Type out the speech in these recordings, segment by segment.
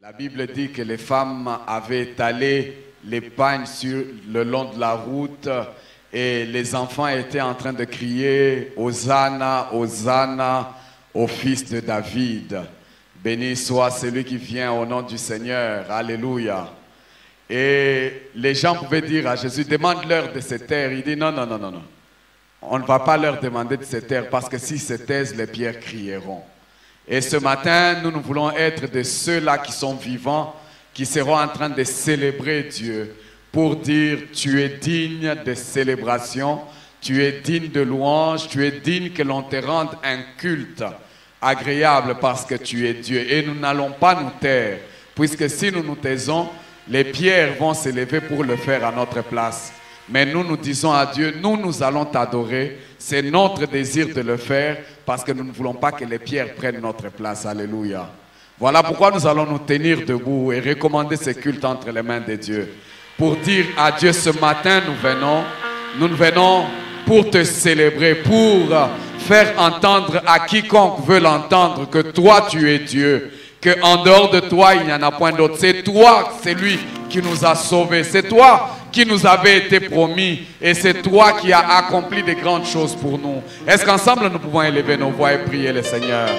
La Bible dit que les femmes avaient étalé les pagnes sur le long de la route et les enfants étaient en train de crier « Hosanna, Hosanna au fils de David ». Béni soit celui qui vient au nom du Seigneur. Alléluia. Et les gens pouvaient dire à Jésus, demande-leur de se taire. Il dit non, non, non, non, non. On ne va pas leur demander de se taire parce que s'ils se taisent, les pierres crieront. Et ce matin, nous voulons être de ceux-là qui sont vivants, qui seront en train de célébrer Dieu pour dire tu es digne de célébration, tu es digne de louange, tu es digne que l'on te rende un culte agréable parce que tu es Dieu. Et nous n'allons pas nous taire, puisque si nous nous taisons, les pierres vont s'élever pour le faire à notre place. Mais nous disons à Dieu, nous allons t'adorer. C'est notre désir de le faire parce que nous ne voulons pas que les pierres prennent notre place. Alléluia. Voilà pourquoi nous allons nous tenir debout et recommander ce culte entre les mains de Dieu. Pour dire à Dieu, ce matin, nous venons pour te célébrer, pour faire entendre à quiconque veut l'entendre que toi, tu es Dieu. Qu'en dehors de toi, il n'y en a point d'autre. C'est toi, c'est lui qui nous a sauvés. C'est toi qui nous avait été promis. Et c'est toi qui as accompli de grandes choses pour nous. Est-ce qu'ensemble, nous pouvons élever nos voix et prier le Seigneur?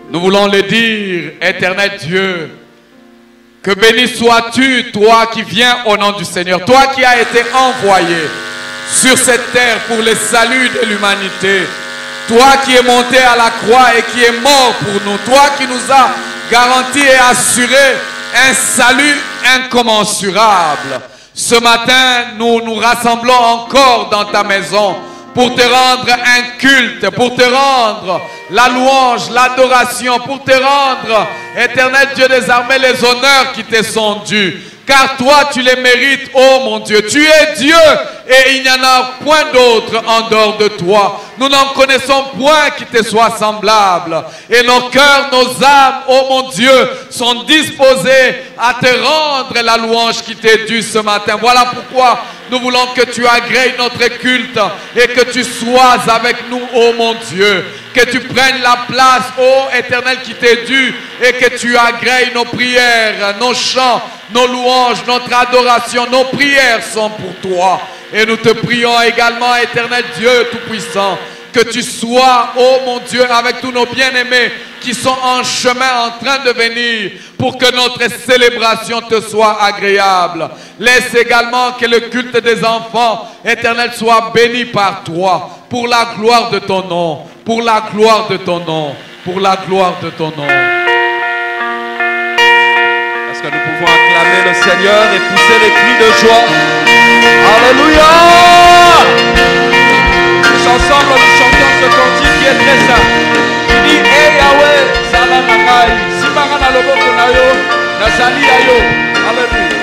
Nous voulons le dire, éternel Dieu, que béni sois-tu, toi qui viens au nom du Seigneur. Toi qui as été envoyé sur cette terre pour le salut de l'humanité. Toi qui es monté à la croix et qui est mort pour nous. Toi qui nous as garanti et assuré un salut incommensurable. Ce matin, nous nous rassemblons encore dans ta maison pour te rendre un culte, pour te rendre la louange, l'adoration, pour te rendre, éternel Dieu des armées, les honneurs qui te sont dus. Car toi, tu les mérites, oh mon Dieu. Tu es Dieu et il n'y en a point d'autre en dehors de toi. Nous n'en connaissons point qui te soit semblable. Et nos cœurs, nos âmes, oh mon Dieu, sont disposés à te rendre la louange qui t'est due ce matin. Voilà pourquoi nous voulons que tu agrées notre culte et que tu sois avec nous, oh mon Dieu. Que tu prennes la place, ô Éternel, qui t'est due et que tu agrées nos prières, nos chants, nos louanges, notre adoration. Nos prières sont pour toi. Et nous te prions également, Éternel Dieu Tout-Puissant, que tu sois, ô mon Dieu, avec tous nos bien-aimés qui sont en chemin, en train de venir, pour que notre célébration te soit agréable. Laisse également que le culte des enfants, Éternel, soit béni par toi, pour la gloire de ton nom, pour la gloire de ton nom, pour la gloire de ton nom. Est-ce que nous pouvons acclamer le Seigneur et pousser les cris de joie? Alléluia! Tous ensemble, nous chantons ce cantique qui est très simple. Il dit, hey Yahweh, salam akai, si marana loboko na yo, nazali ayo. Alléluia.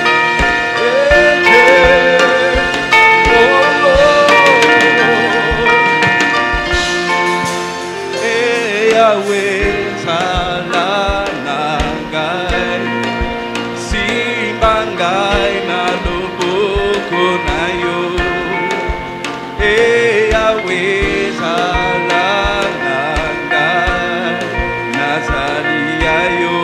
Hey Yahweh, salam akai, si bangai na loboko na yo. Hey Yahweh, salam akai, nazali ayo.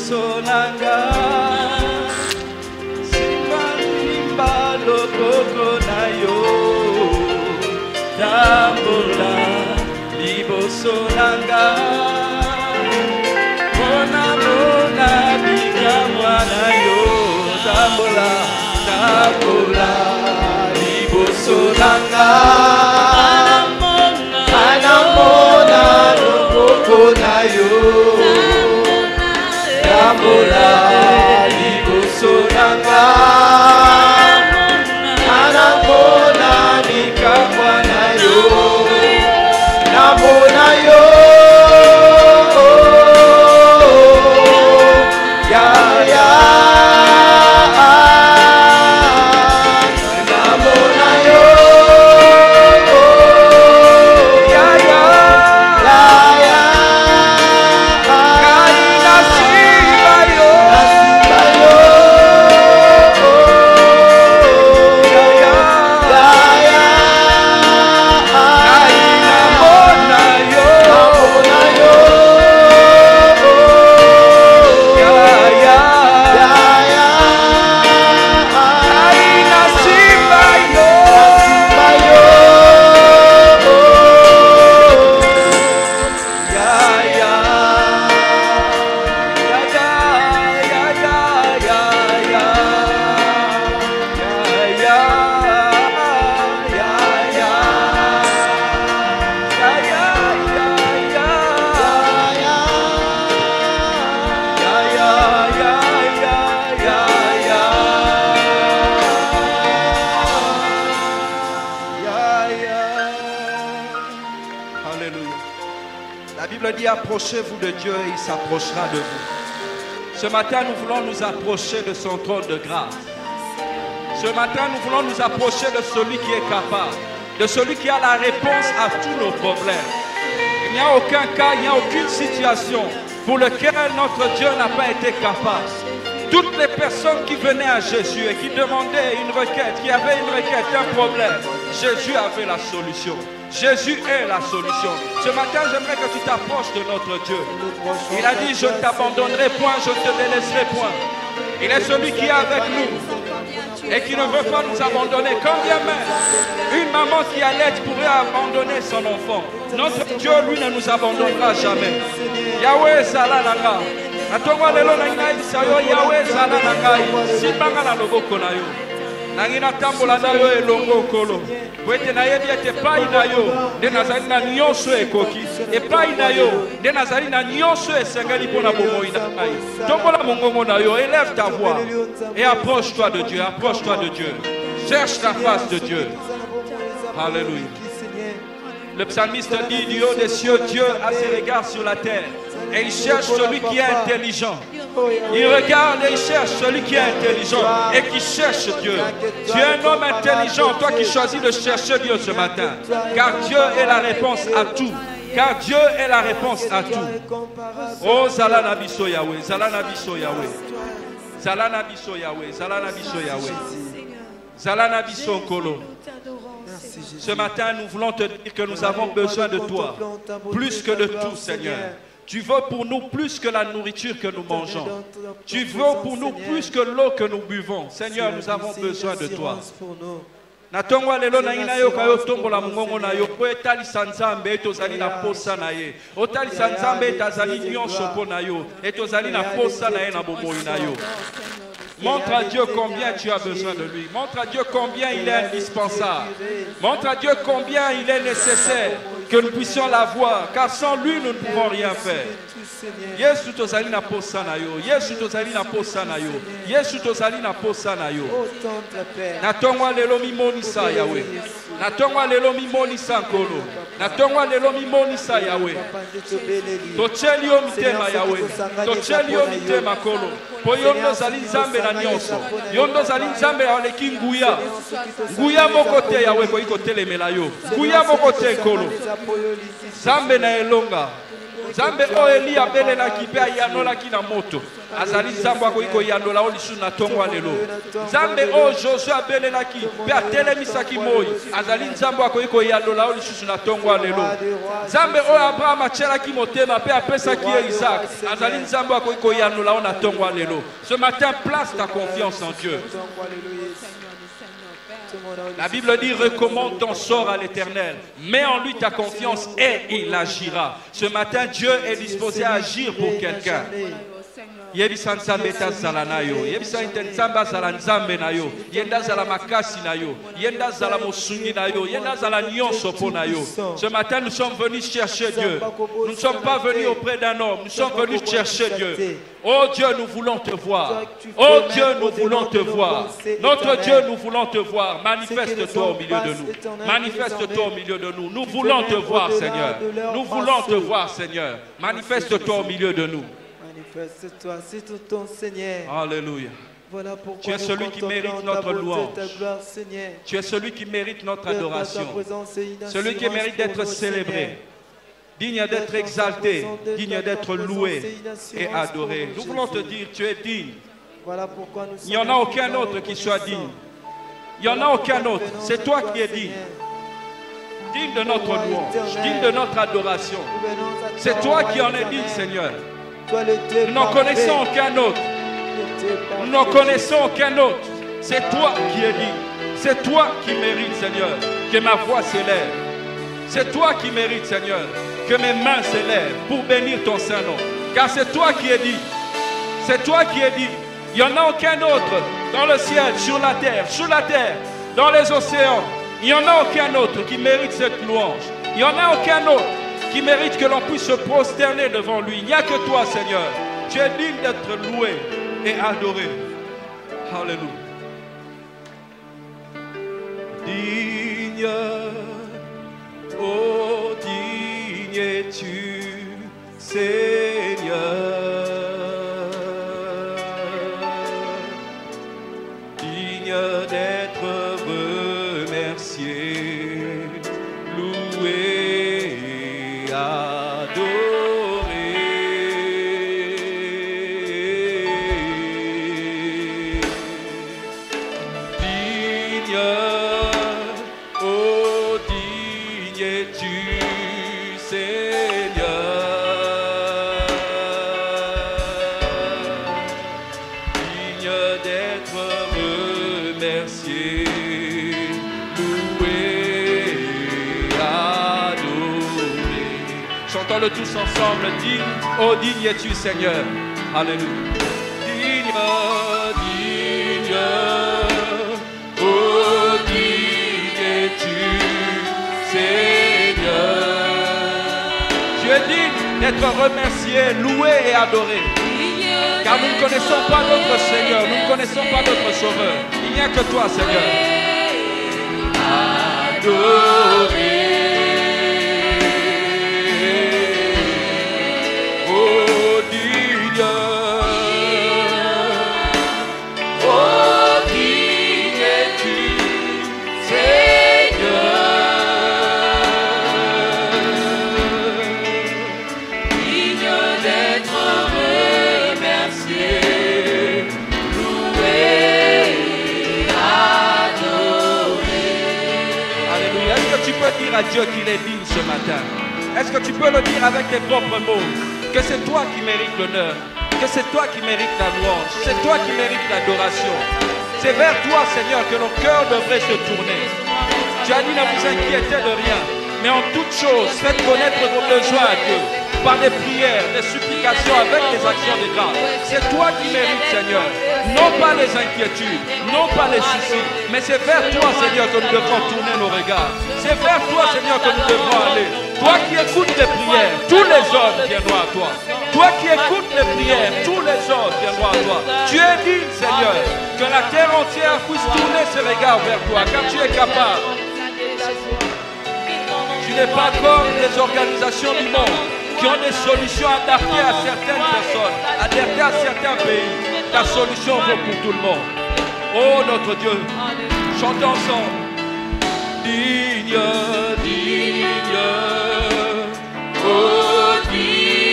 liboso nanga simba loboko na yo tambola liboso nanga mona mona bikamwa na yo tambola tambola liboso nanga anamona loboko na yo tambola liboso nanga anamona bikamwa na yo namona yo ya ya namona yo ya ya ya ya kaina simba yo ya ya ya ya kaina mona yo ya ya ya ya kaina simba yo ya ya Alléluia. La Bible dit approchez-vous de Dieu et il s'approchera de vous. Ce matin, nous voulons nous approcher de son trône de grâce. Ce matin, nous voulons nous approcher de celui qui est capable, de celui qui a la réponse à tous nos problèmes. Il n'y a aucun cas, il n'y a aucune situation pour laquelle notre Dieu n'a pas été capable. Toutes les personnes qui venaient à Jésus et qui demandaient une requête, qui avaient une requête, un problème, Jésus avait la solution. Jésus est la solution. Ce matin, j'aimerais que tu t'approches de notre Dieu. Il a dit, je ne t'abandonnerai point, je ne te délaisserai point. Il est celui qui est avec nous et qui ne veut pas nous abandonner. Quand bien même une maman qui allait pourrait abandonner son enfant, notre Dieu, lui, ne nous abandonnera jamais. Yahweh Salananga. Atongwa lelo na ina isayo Yahweh Salananga. Simbanga na loboko na yo. Nangina tambola na yo elongo kolo. Wete na yebi ete pai na yo nde nazali na nyonso ekoki epai na yo nde nazali na nyonso esengeli mpona bomoi na ngai. Tombola mongongo na yo, élève ta voix et approche-toi de Dieu, approche-toi de Dieu. Cherche la face de Dieu. Alléluia. Le psalmiste dit du haut des cieux, Dieu a ses regards sur la terre et il cherche celui qui est intelligent. Il regarde et il cherche celui qui est intelligent et qui cherche Dieu. Tu es un homme intelligent, toi qui choisis de chercher Dieu ce matin. Car Dieu est la réponse à tout. Car Dieu est la réponse à tout. Oh Zalana Biso Yahweh, Zalana Biso Yahweh. Zalana Biso Yahweh, Zalana Biso Yahweh. Zalana Biso Kolo. Ce matin, nous voulons te dire que nous avons besoin de toi. Plus que de tout, Seigneur. Tu veux pour nous plus que la nourriture que nous mangeons. Tu veux pour nous plus que l'eau que nous buvons. Seigneur, nous avons besoin de toi. Natongwa lelo na ina yo kayo tombola mungongo na yo po etalisa nzambe etozali na posa na ye. Otalisa nzambe etazali nyonso po na yo. Etozali na posa na ye na bomoi na yo. Montre à Dieu combien tu as besoin de lui. Montre à Dieu combien il est indispensable. Montre à Dieu combien il est nécessaire que nous puissions l'avoir. Car sans lui, nous ne pouvons rien faire. Yesu tozali na posa na yo. Yesu tozali na posa na yo. Yesu tozali na posa na yo. Natongwa lelo mimonisa Yahweh. Natongwa lelo mimonisa nkolo. Natongwa lelo mimonisa Yahweh. Tocheli yo mitema Yahweh. Tocheli yo mitema kolo. Po yondo zali nzambe na nyonso. Yondo zali nzambe ya leki nguya. Nguya moko te Yahweh ko iko telemela yo. Nguya moko te nkolo. Zambe na elonga. Zambe o Eli abelela ki pe ayanola ki na moto. Azali nzambe akoki koyanola o lisu na tongo lelo. Zambe o Josué abelela ki pe atelemisa ki moi. Azali nzambe akoki koyanola o lisu na tongo lelo. Zambe o Abraham atiela ki motema pe apesa ki Isaac. Azali nzambe akoki koyanola o na tongo lelo. Ce matin, place ta confiance en Dieu. La Bible dit, recommande ton sort à l'Éternel. Mets en lui ta confiance et il agira. Ce matin, Dieu est disposé à agir pour quelqu'un. Yebisa nzambe tazala na yo, yebisa nzambe zala nzambe na yo, yenda zala makasi na yo, yenda zala mosungi na yo, yenda zala nyonso po na yo. Ce matin, nous sommes venus chercher Dieu. Nous ne sommes pas venus auprès d'un homme, nous sommes venus chercher Dieu. Oh Dieu, nous voulons te voir. Oh Dieu, nous voulons te voir. Notre Dieu, nous voulons te voir. Manifeste-toi au milieu de nous. Manifeste-toi au milieu de nous. Nous voulons te voir, Seigneur. Nous voulons te voir, Seigneur. Manifeste-toi au milieu de nous. Manifeste-toi, c'est tout ton Seigneur. Alléluia. Voilà pourquoi tu es celui qui mérite notre louange. Gloire, Seigneur. Tu es celui qui mérite notre adoration. Celui qui mérite d'être célébré. Digne d'être exalté, digne d'être loué et adoré. Nous voulons te dire, tu es digne. Voilà pourquoi nous Il n'y en a aucun autre qui soit digne. Il n'y en a aucun autre. C'est toi qui es digne. Digne de notre louange, digne de notre adoration. C'est toi qui en es digne, Seigneur. Nous n'en connaissons aucun autre. Nous n'en connaissons aucun autre. C'est toi qui es digne. C'est toi qui mérites, Seigneur, que ma voix s'élève. C'est toi qui mérites, Seigneur, que mes mains s'élèvent pour bénir ton Saint-Nom. Car c'est toi qui es dit. C'est toi qui es dit. Il n'y en a aucun autre dans le ciel, sur la terre, sous la terre, dans les océans. Il n'y en a aucun autre qui mérite cette louange. Il n'y en a aucun autre qui mérite que l'on puisse se prosterner devant lui. Il n'y a que toi, Seigneur. Tu es digne d'être loué et adoré. Alléluia. Digne. Oh, digne es-tu, Seigneur, digne d'être remercié, loué et adoré. Digne. Chantons-le tous ensemble, digne, oh digne es-tu Seigneur. Alléluia. Digne, digne, oh digne es-tu Seigneur. Tu es digne d'être remercié, loué et adoré. Car nous ne connaissons pas notre Seigneur, nous ne connaissons pas notre Sauveur. Il n'y a que toi, Seigneur. Adoré. À Dieu qu'il est digne ce matin. Est-ce que tu peux le dire avec tes propres mots? Que c'est toi qui mérites l'honneur, que c'est toi qui mérites la louange, c'est toi qui mérites l'adoration. C'est vers toi, Seigneur, que nos cœurs devraient se tourner. Tu as dit ne vous inquiétez de rien, mais en toute chose, faites connaître vos besoins à Dieu par des prières, des supplications avec des actions de grâce. C'est toi qui mérites, Seigneur. Non pas les inquiétudes, non pas les soucis, mais c'est vers toi, Seigneur, que nous devrons tourner nos regards. C'est vers toi, Seigneur, que nous devrons aller. Toi qui écoutes les prières, tous les hommes viendront à toi. Toi qui écoutes les prières, tous les hommes viendront à toi. Tu es digne, Seigneur, que la terre entière puisse tourner ses regards vers toi, car tu es capable. Tu n'es pas comme les organisations du monde qui ont des solutions adaptées à certaines personnes, adaptées à certains pays. Ta solution vaut pour tout le monde. Oh notre Dieu, chantons ensemble. Digne, digne, oh digne.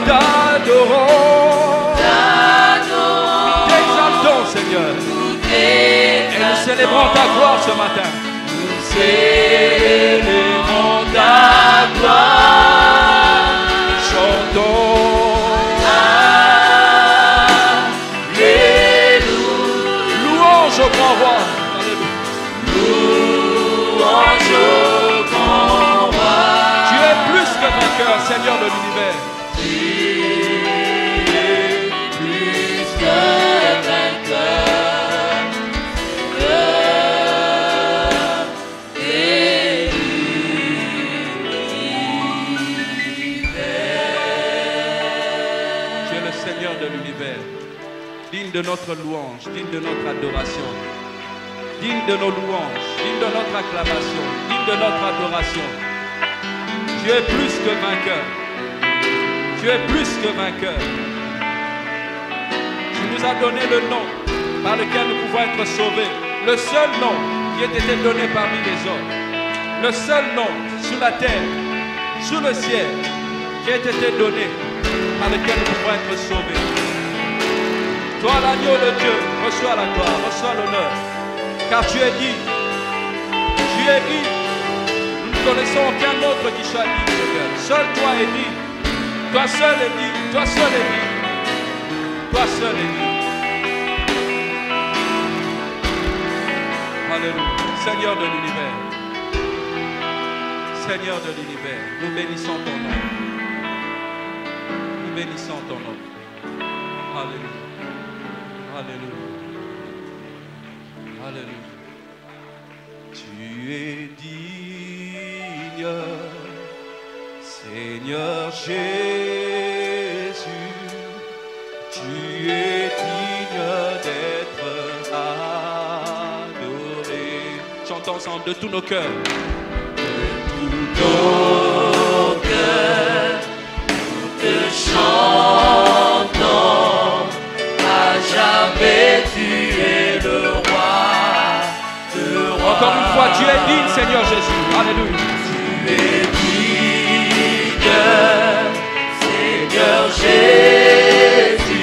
t'adorons, t'exaltons, Seigneur. Et nous célébrons ta gloire ce matin. Nous célébrons ta gloire. Chantons. Alléluia. Louange au grand roi. Louange au grand roi. Tu es plus que vainqueur, Seigneur de l'univers. Tu es plus que vainqueur. Tu es le Seigneur de l'univers, digne de notre louange, digne de notre adoration, digne de nos louanges, digne de notre acclamation, digne de notre adoration. Tu es plus que vainqueur. Tu es plus que vainqueur. Tu nous as donné le nom par lequel nous pouvons être sauvés. Le seul nom qui a été donné parmi les hommes. Le seul nom sur la terre, sous le ciel, qui a été donné par lequel nous pouvons être sauvés. Toi, l'agneau de Dieu, reçois la gloire, reçois l'honneur. Car tu es digne. Tu es digne. Nous ne connaissons aucun autre qui soit digne, Seigneur. Seul toi es digne. Toi seul est digne. Toi seul est digne. Toi seul est digne. Alléluia. Seigneur de l'univers. Seigneur de l'univers. Nous bénissons ton nom. Nous bénissons ton nom. Alléluia. Alléluia. Alléluia. Tu es digne, Seigneur Jésus. Tu es digne d'être adoré. Chantons ensemble de tous nos cœurs. De tous nos cœurs, nous te chantons. À jamais tu es le roi. Encore une fois, tu es digne, Seigneur Jésus. Alléluia. Tu es digne, Seigneur Jésus.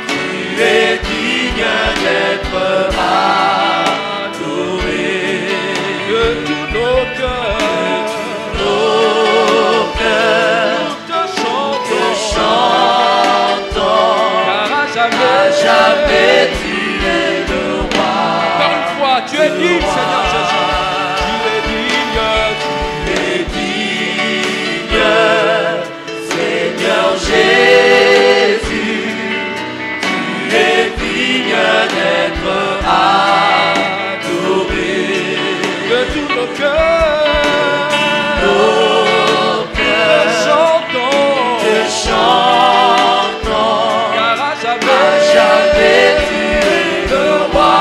Tu es digne d'être adoré. De tous nos cœurs, nous te chantons. Car à jamais tu es le roi. Encore une fois, tu es digne, Seigneur Jésus. Tu es digne, Seigneur Jésus. Tu es digne d'être adoré. De tous nos cœurs, te chantons. Car à jamais tu es le roi.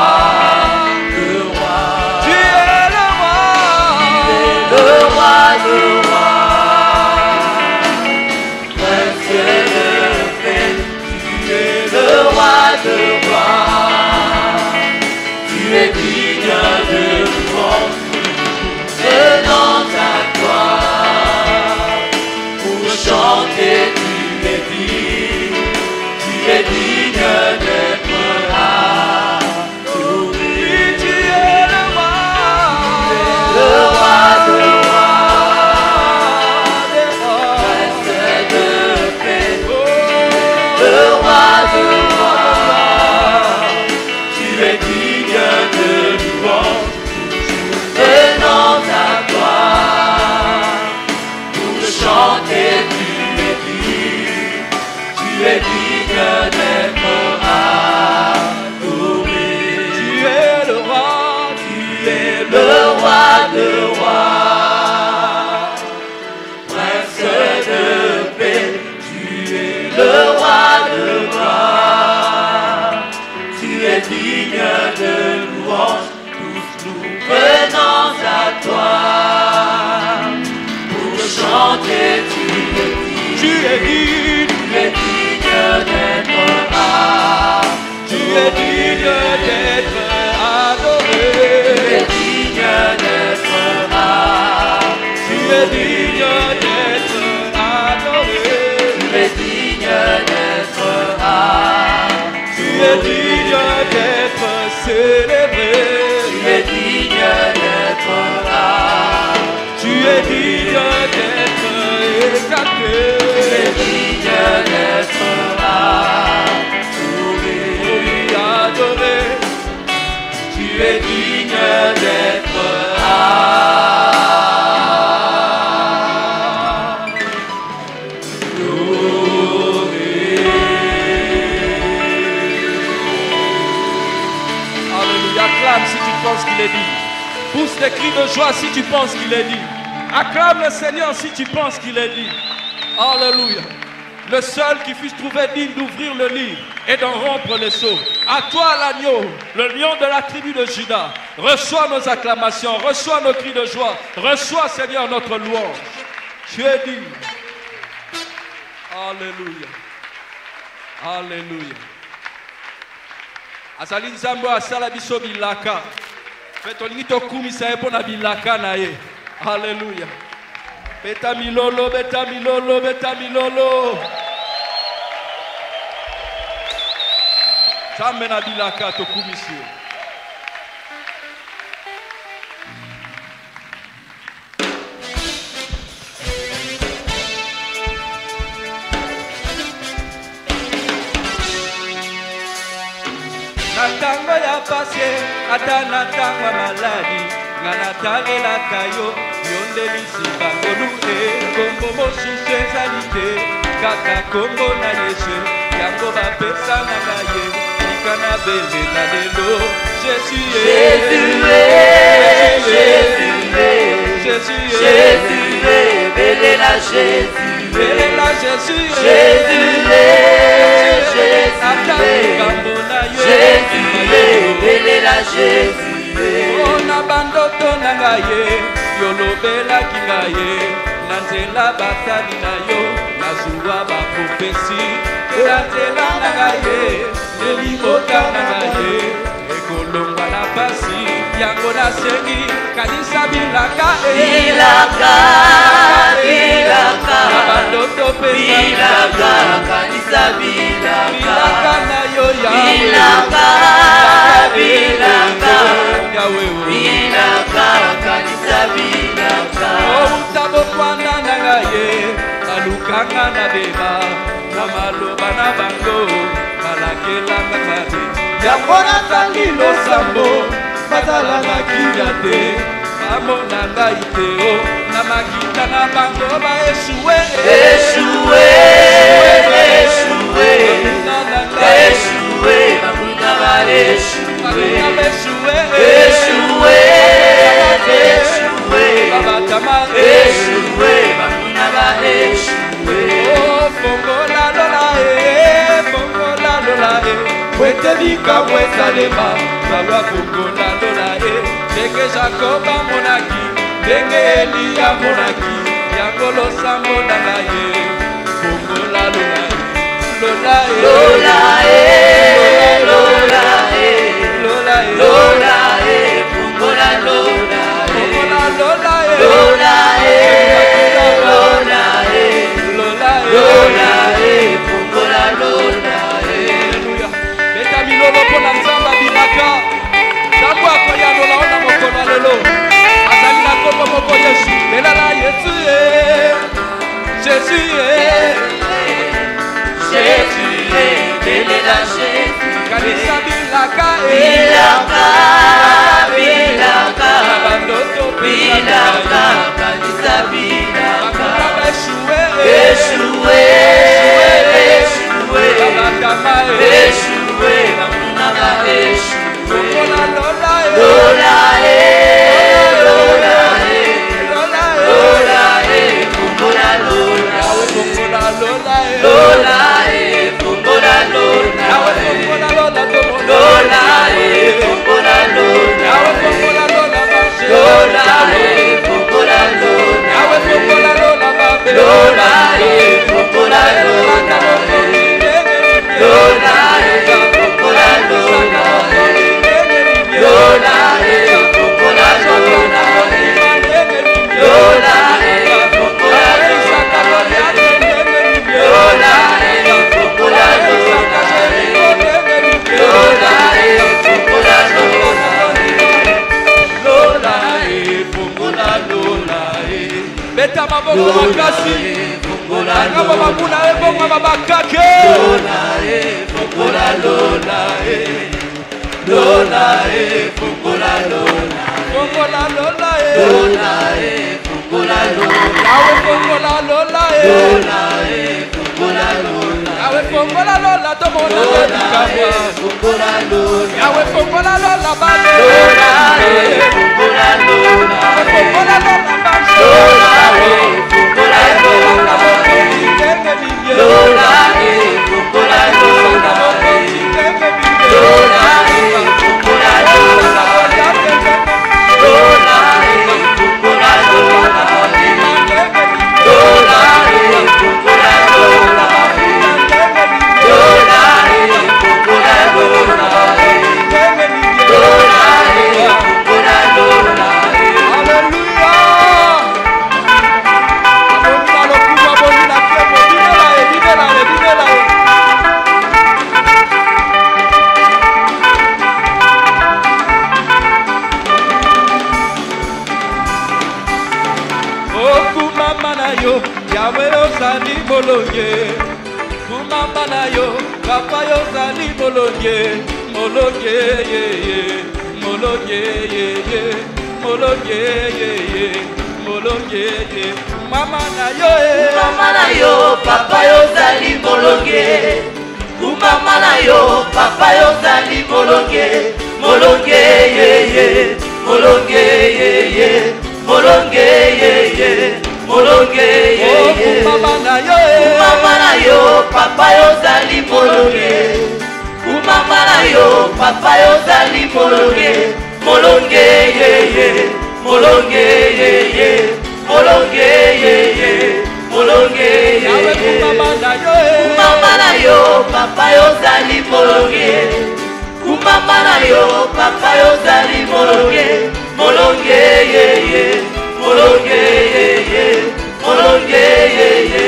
Tu es digne de louange, venant à toi. Pour chanter, tu es digne d'être adoré. Tu es le roi de rois, prince de paix, le roi de rois. Tu es digne de louange, venant à toi. Pour chanter, tu es digne d'être adoré. Tu es le roi de rois, prince de paix. Tu es le roi de rois. Tu es digne de louange, tous nous venons à toi. Pour chanter, tu es digne d'être adoré. Tu es digne d'être adoré. Tu es digne d'être adoré. Tu es Tu es digne d'être célébré. Tu es digne d'être Tu es digne d'être exalté. Tu es digne d'être Oui, adoré. Tu es digne d'être Alléluia, acclame si tu penses qu'il est dit. Pousse des cris de joie si tu penses qu'il est dit. Acclame le Seigneur si tu penses qu'il est dit. Alléluia. Le seul qui puisse trouver digne d'ouvrir le livre et d'en rompre les sceaux. À toi l'agneau, le lion de la tribu de Juda. Reçois nos acclamations, reçois nos cris de joie. Reçois, Seigneur, notre louange. Tu es digne. Alléluia. Alléluia. Azali nzambo asala biso bilaka. Pe tolingi tokumisa ye mpo na bilaka na ye. Alléluia. Beta milolo, beta milolo, beta milolo. Nzambe na bilaka tokumisi ye. Natango ya pase, ata natango ya maladi. Nganatalelaka yo, yondelisi bangolu kombo mosusu ezali te. Kaka kombo na Yesu, yango bapesa na ye. Likana belela lelo, Jésus belela Jésus, belela Jésus, belela Jésus. Na bandoto na ngaye, yolobelaki ngaye. Na nzela batali na yo, nazuwa baprofesi. Na nzela na ngaye, elibota na ngaye. Ekolongwa na pasi, yango nasengi, kanisa bilaka. Bilaka, bilaka. Na bandoto pe bilaka, kanisa bilaka. Bilaka na yo ya bilaka, bilaka. Bilaka, kanisa bilaka. Outabo kwana na ngaye, alukanga na beba. Na maloba na bango, malakelanga mabe. Yango natangi losambo, bazala na kia te. Bamona ngai te o, na makita na bango ba eshue. Eshue, eshue, eshue, bamuna ba eshue. Eshue, eshue, eshue, bamuna ba eshue. oh, fongola lola fongola lola wete bika weta lema, balwa fongola lola ndenge Jacob amonaki, ndenge Elia amonaki, yango losambo na ye, fongola lola lola lola lola lola lola fongola lola fongola lola lola lola lola fongola lola. Alléluia. Beta milolo pona nzamba bilaka. Nzambo akoyanola ona mokolo lelo. Azali na kombo moko Yesu. Belela Yesu ye. Jésus ye. Jésus ye. Belela Jésus. Kanisa bilaka ye. Bilaka, bilaka. Abandoto bilaka, kanisa bilaka. Eshue, eshue, eshue, eshue, bamuna ba eshue. Fongola lola lola lola lola fongola lola fongola lola lola fongola lola fongola lola lola fongola lola fongola lola lola fongola lola fongola lola lola fongola lola lola fongola lola lola fongola lola lola fongola lola lola maboko makasi. Nanga mabuna ebonga babakake. Fungola lona Lona fungola lona. Fungola lona Lona fungola lona. Yawe fungola lona Lona fungola lona. Yawe fungola lona to mona dedikabwa. Fungola lona. Yawe fungola lona bale. Lona fungola lona. Yawe fungola lona bale. Lona fungola lona. Lona fungola lona. Lona fungola lona. Lona fungola lona. Lona fungola lona. Lona fungola lona. Yawe ozali molonge, kumamba na yo, papa ozali molonge, molonge ye ye, molonge ye ye, molonge ye ye, molonge ye, mama na yo Mama na yo, papa ozali molonge, kumamba na yo, papa ozali molonge, molonge ye ye, molonge ye ye, molonge ye ye. Molonge ye ye, mama na yo papa ozali molonge, kumama na yo, papa ozali molonge, molonge ye ye, molonge ye ye, molonge ye ye, molonge ye ye, kumama na yo, papa ozali molonge, kumama na yo, papa ozali molonge, molonge ye ye. Molonge ye ye, molonge ye ye,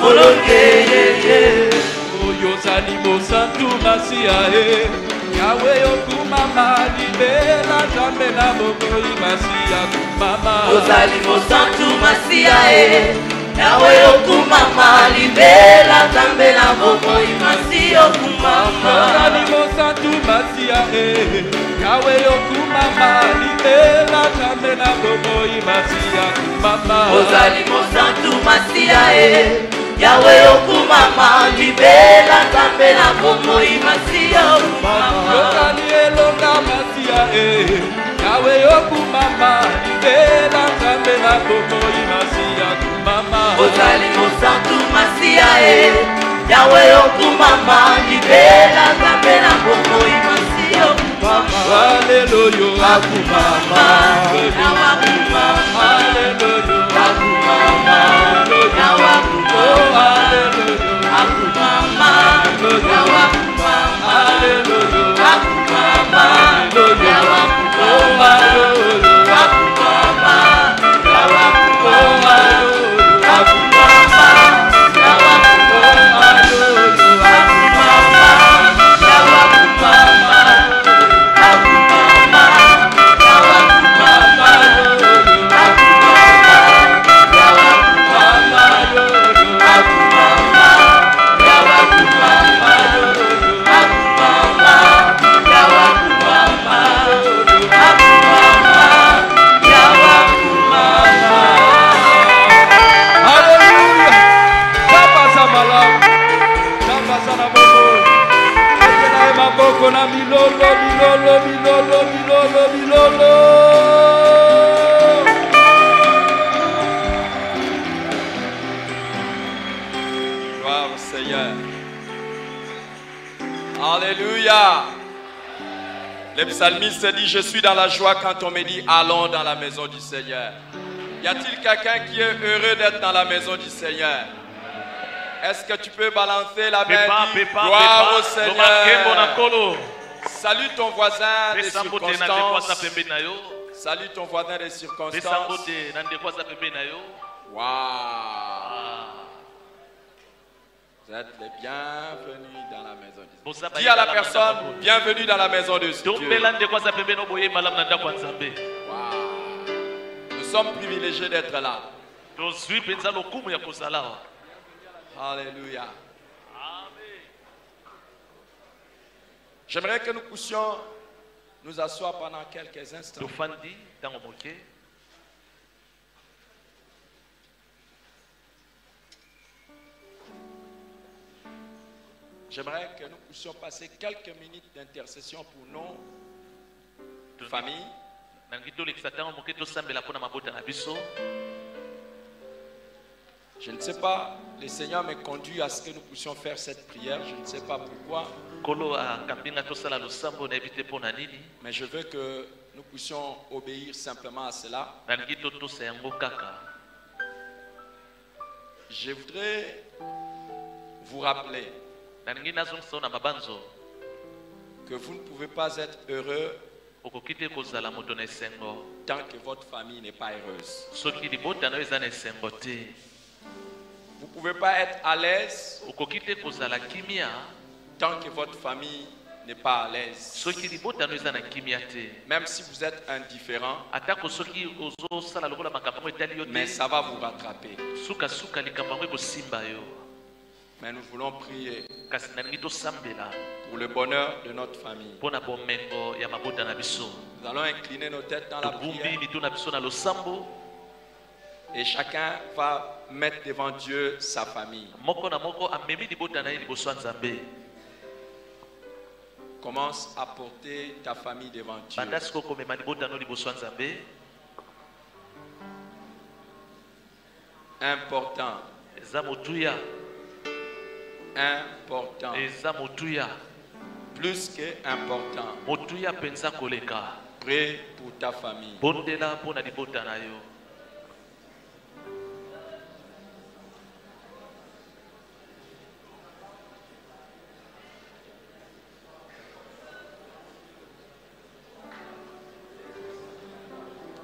molonge ye ye. Oyo zali mosantu masia e, Yawe okumama libela zambe na bokoyi masia kumama. Ozali mosantu masia e, Yawe okumama libela zambe na bokoyi masia kumama. Ozali mosantu masia e, Yawe okumama libela zambe na bokoyi masia kumama. Ozali mosantu masia e, Yawe okumama libela zambe na bokoyi masia kumama. Ozali elonga masia e, Yawe okumama libela zambe na bokoyi masia kumama. Ozali mosantu masia e, Yawe okumama libela zambe na bokoyi masia kumama. Hallelujah, akumama, nawa kumama, hallelujah, akumama, nawa kumama, akumama, nawa kumama, akumama, nawa kumama, akumama, nawa kumama, akumama, nawa na milolo, milolo, milolo, milolo, milolo. Gloire au Seigneur. Alléluia. Le psalmiste dit, je suis dans la joie quand on me dit, allons dans la maison du Seigneur. Y a-t-il quelqu'un qui est heureux d'être dans la maison du Seigneur? Est-ce que tu peux balancer la main? Gloire au Seigneur. Salue ton voisin des circonstances. Salue ton voisin des circonstances. Wow. Vous êtes les bienvenus dans la maison de Dieu. Dis à la personne, bienvenue dans la maison de Dieu. Wow. Nous sommes privilégiés d'être là. Alléluia. J'aimerais que nous puissions nous asseoir pendant quelques instants. J'aimerais que nous puissions passer quelques minutes d'intercession pour nos familles. Je ne sais pas, le Seigneur me conduit à ce que nous puissions faire cette prière. Je ne sais pas pourquoi. Mais je veux que nous puissions obéir simplement à cela. Je voudrais vous rappeler que vous ne pouvez pas être heureux tant que votre famille n'est pas heureuse. Vous ne pouvez pas être à l'aise tant que votre famille n'est pas à l'aise. Même si vous êtes indifférent, mais ça va vous rattraper. Mais nous voulons prier pour le bonheur de notre famille. Nous allons incliner nos têtes dans la prière. Et chacun va mettre devant Dieu sa famille. Commence à porter ta famille devant Dieu. Important. Important. Plus que important. Prie pour ta famille.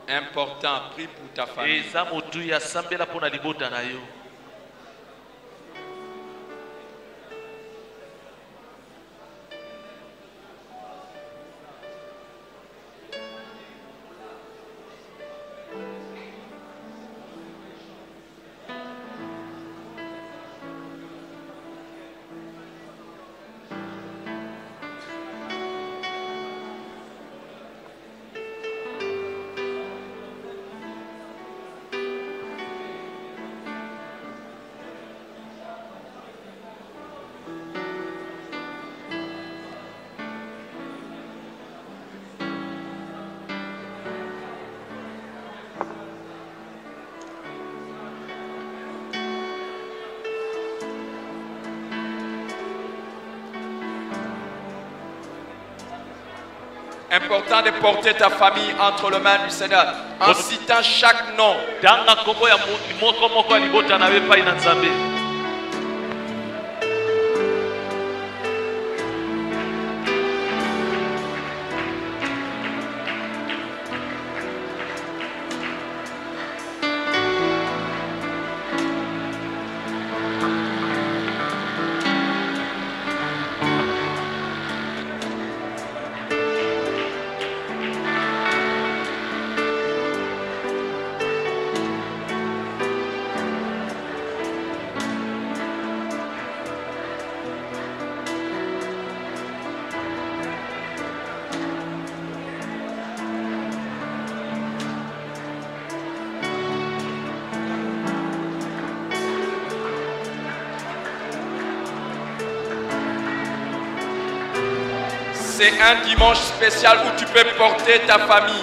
Important, prie pour ta famille. Important de porter ta famille entre les mains du Seigneur en citant chaque nom. C'est un dimanche spécial où tu peux porter ta famille.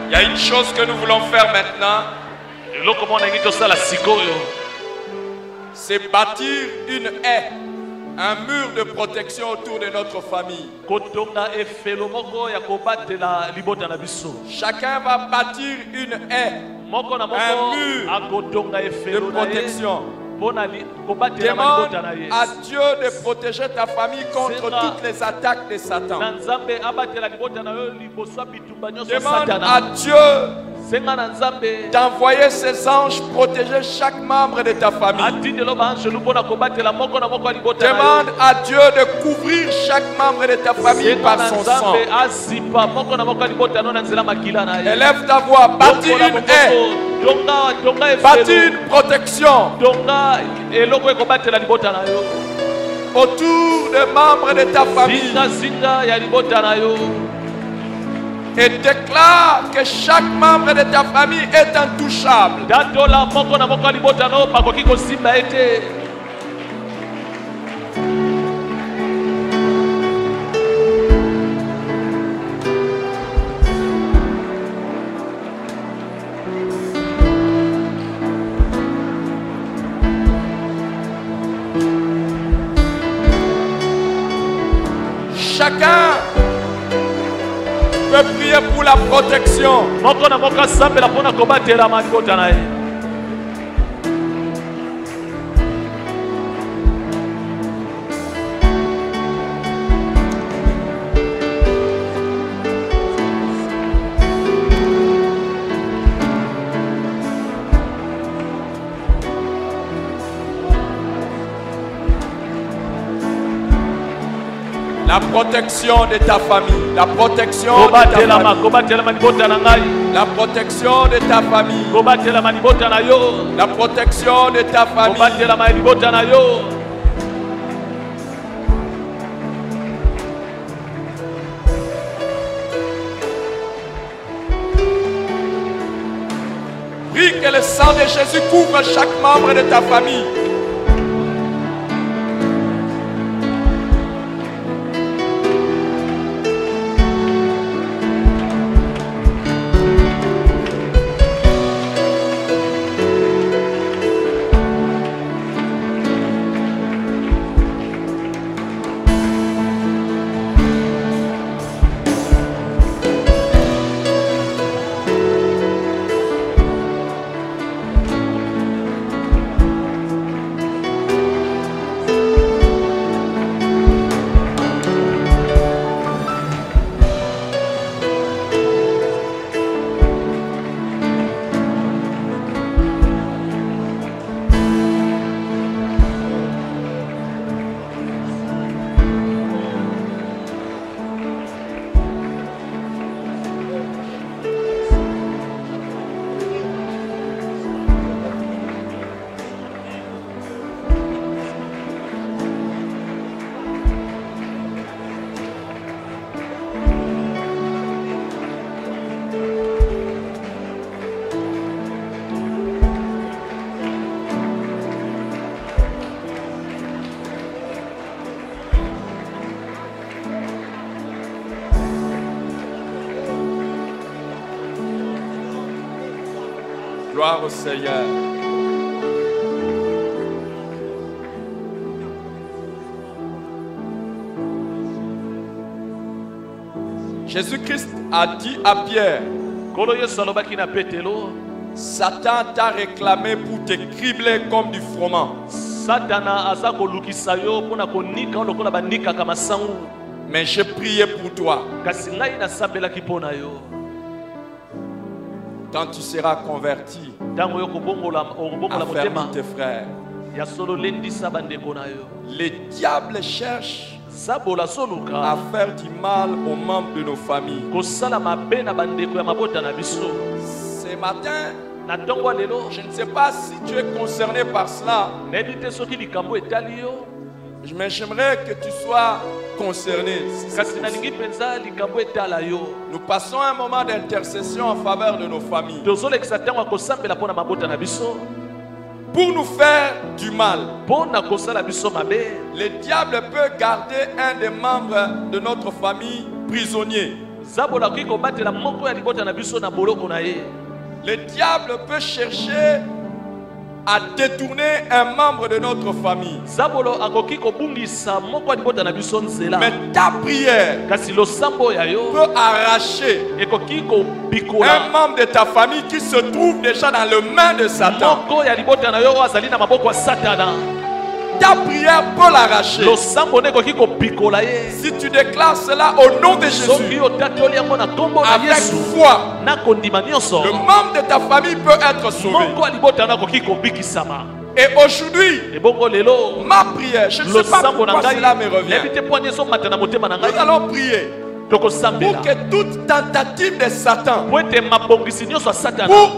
Il y a une chose que nous voulons faire maintenant. C'est bâtir une haie, un mur de protection autour de notre famille. Chacun va bâtir une haie, un mur de protection. Demande à Dieu de protéger ta famille contre toutes les attaques de Satan. Demande à Dieu d'envoyer ses anges protéger chaque membre de ta famille. Demande à Dieu de couvrir chaque membre de ta famille par son sang. Élève ta voix, bâtis une haie, bâtis une protection autour des membres de ta famille. Et déclare que chaque membre de ta famille est intouchable. Chacun peut prier pour la protection. La protection de ta famille, la protection de ta famille, la protection de ta famille, la protection de ta famille. Prie que le sang de Jésus couvre chaque membre de ta famille. Gloire au Seigneur. Jésus-Christ a dit à Pierre, Satan t'a réclamé pour te cribler comme du froment. Mais j'ai prié pour toi. Quand tu seras converti, affermis tes frères. Les diables cherchent à faire du mal aux membres de nos familles. Ce matin, je ne sais pas si tu es concerné par cela, mais j'aimerais que tu sois concerné. Nous passons un moment d'intercession en faveur de nos familles. Pour nous faire du mal, le diable peut garder un des membres de notre famille prisonnier. Le diable peut chercher à détourner un membre de notre famille. Mais ta prière peut arracher un membre de ta famille qui se trouve déjà dans le main de Satan. Ta prière peut l'arracher. Si tu déclares cela au nom de Jésus, avec foi, le membre de ta famille peut être sauvé. Et aujourd'hui, ma prière, je ne sais pas pourquoi cela me revient. Nous allons prier pour que toute tentative de Satan pour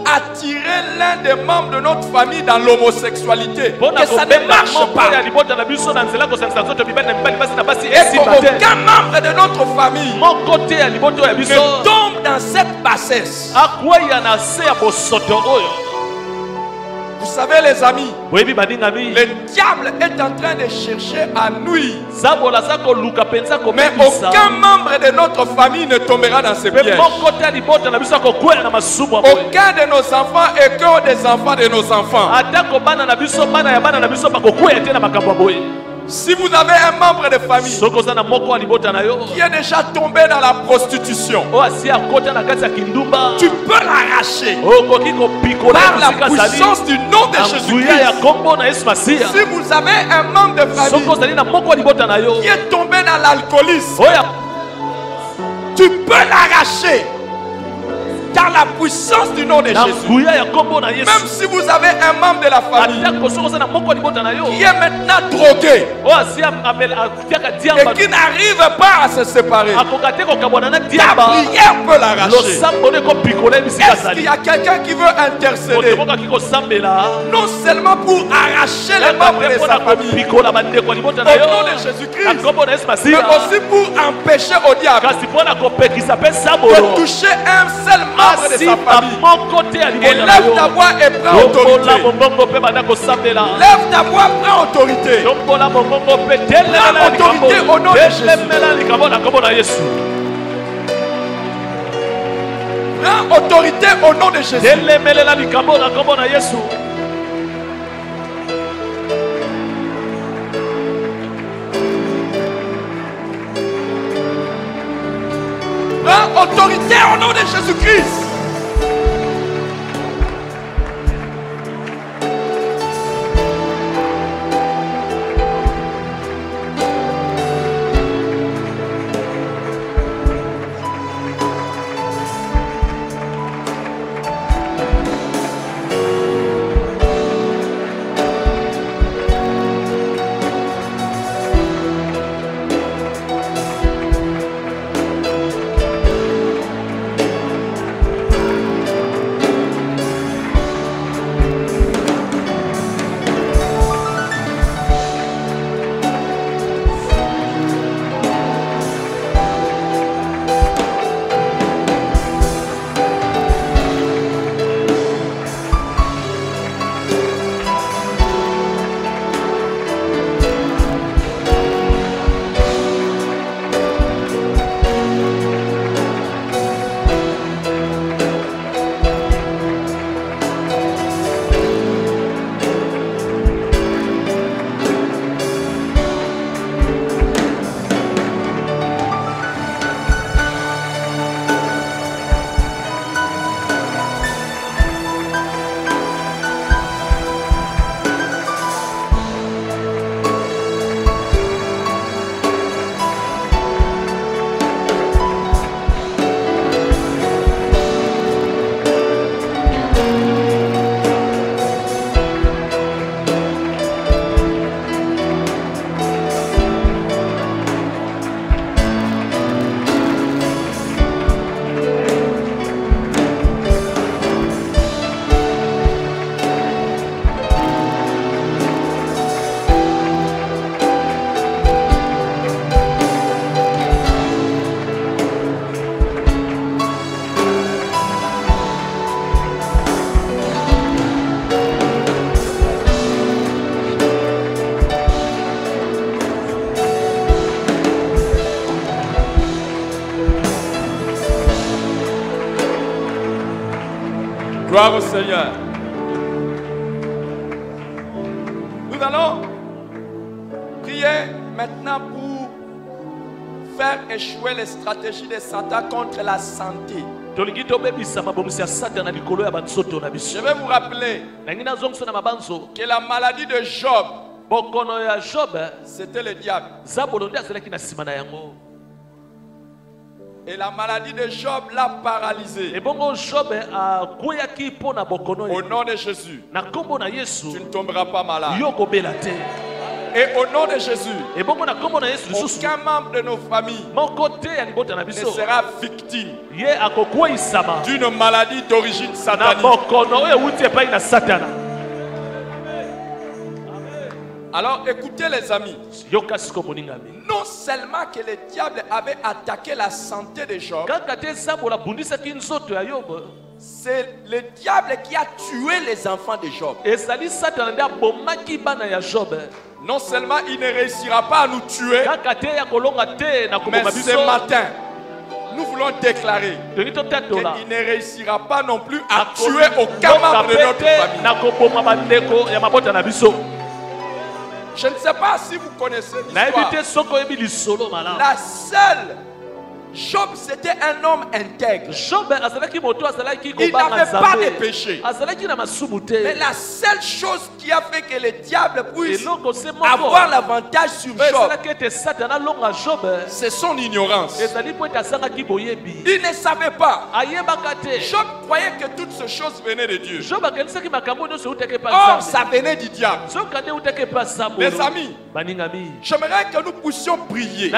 attirer l'un des membres de notre famille dans l'homosexualité, que ça ne marche pas. Et qu'aucun membre de notre famille ne tombe dans cette bassesse. Vous savez les amis, le diable est en train de chercher à nuire. Mais aucun membre de notre famille ne tombera dans ce piège. Aucun de nos enfants et que des enfants de nos enfants. Si vous avez un membre de famille qui est déjà tombé dans la prostitution, tu peux l'arracher par la puissance du nom de Jésus-Christ. Si vous avez un membre de famille qui est tombé dans l'alcoolisme, tu peux l'arracher par la puissance du nom de Jésus. Même si vous avez un membre de la famille qui est maintenant drogué et qui n'arrive pas à se séparer, ta prière peut l'arracher. Est-ce qu'il y a quelqu'un qui veut intercéder? Non seulement pour arracher les membres de sa famille au nom de Jésus-Christ, mais aussi pour empêcher au diable de toucher un seul membre de sa famille. Et lève ta voix et prends autorité. Lève ta voix, prends autorité. Prends autorité au nom de Jésus. Prends autorité au nom de Jésus. Prends autorité au nom de Jésus-Christ. Gloire au Seigneur. Nous allons prier maintenant pour faire échouer les stratégies de Satan contre la santé. Je vais vous rappeler que la maladie de Job, c'était le diable. Et la maladie de Job l'a paralysé. Au nom de Jésus, tu ne tomberas pas malade. Et au nom de Jésus, aucun membre de nos familles ne sera victime d'une maladie d'origine satanique. Alors écoutez les amis, non seulement que le diable avait attaqué la santé de Job, c'est le diable qui a tué les enfants de Job. Non seulement il ne réussira pas à nous tuer, mais ce matin, nous voulons déclarer qu'il ne réussira pas non plus à tuer aucun membre de notre famille. Je ne sais pas si vous connaissez l'histoire. La seule Job, c'était un homme intègre. Il n'avait pas de péché. Mais la seule chose qui a fait que le diable puisse avoir l'avantage sur Job, c'est son ignorance. Il ne savait pas. Job croyait que toutes ces choses venaient de Dieu. Or, ça venait du diable. Mes amis, j'aimerais que nous puissions prier. Et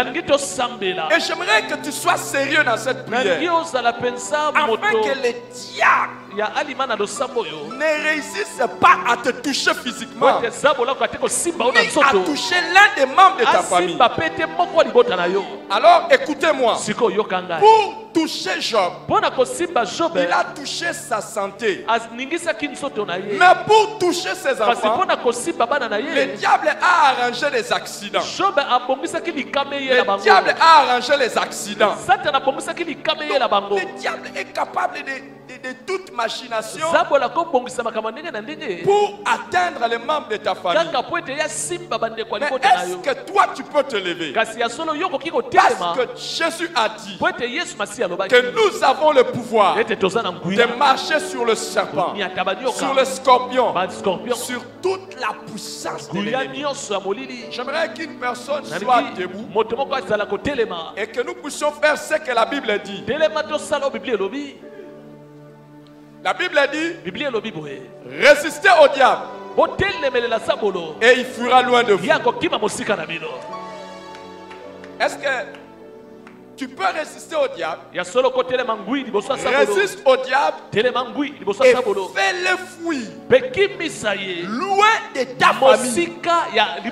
j'aimerais que tu sois sérieux dans cette prière, afin que le diable ne réussisse pas à te toucher physiquement, ni à toucher l'un des membres de ta famille. Alors écoutez-moi, pour toucher Job, il a touché sa santé, mais pour toucher ses enfants, le diable a arrangé les accidents. Le diable a arrangé les accidents. Donc, le diable est capable de toute machination pour atteindre les membres de ta famille. Mais est-ce que toi tu peux te lever? Parce que Jésus a dit que nous avons le pouvoir de marcher sur le serpent, sur le scorpion, sur toute la puissance de l'ennemi. J'aimerais qu'une personne soit debout et que nous puissions faire ce que la Bible dit. La Bible dit, résistez au diable et il fuira loin de vous. Est-ce que tu peux résister au diable? Résiste au diable et fais-le fuir loin de ta famille,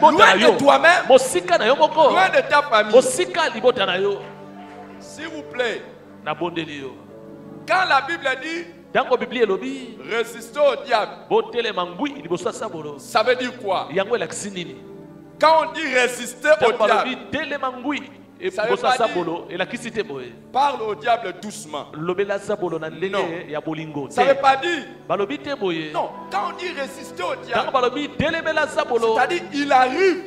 loin de toi-même, loin de ta famille. S'il vous plaît, quand la Bible dit résister au diable, ça veut dire quoi? Quand on dit résister au diable, ça veut pas dire parle au diable doucement. Non. Ça veut pas dire. Non. Quand on dit résister au diable, c'est-à-dire il arrive,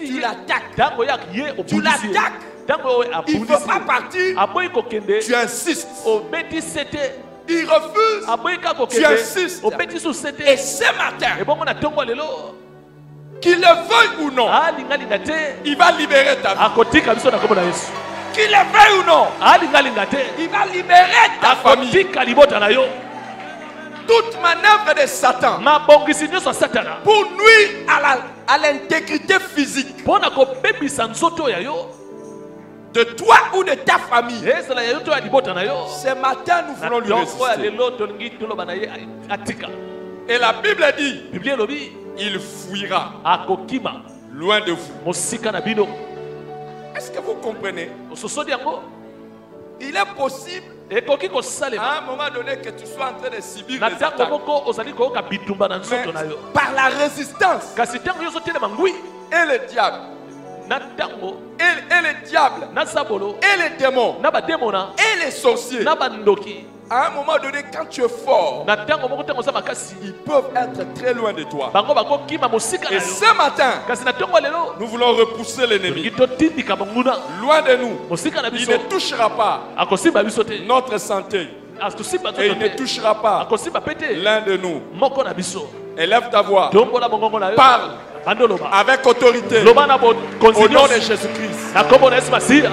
tu l'attaques. Tu l'attaques. Il ne veut pas partir. Tu insistes. Il refuse. Tu insistes. Et ce matin, qu'il le veuille ou non, il va libérer ta vie. Qu'il le veuille ou non, il va libérer ta famille. Toute manœuvre de Satan pour nuire à l'intégrité physique de toi ou de ta famille, ce matin nous voulons lui résister. Et la Bible dit, il fuira loin de vous. Est-ce que vous comprenez? Il est possible à un moment donné que tu sois en train de subir des attaques, mais par la résistance et le diable, et les diables, et les démons, et les sorciers À un moment donné, quand tu es fort, na ntango moko ntango oza makasi ils peuvent être très loin de toi. bango bakokima mosika na Et yo ce matin, kasi na ntongo lelo nous voulons repousser l'ennemi. tolingi totindika banguna Loin de nous. mosika na Il biso ne touchera pas akosimba biso te notre santé. akosimba Et il nzoto ne te touchera pas akosimba pe te l'un de nous. moko na biso Élève ta voix. tombola mongongo na yo Parle bando loba avec autorité. loba na Au nom de bokonzi Jésus-Christ. na kombo na yesu masiya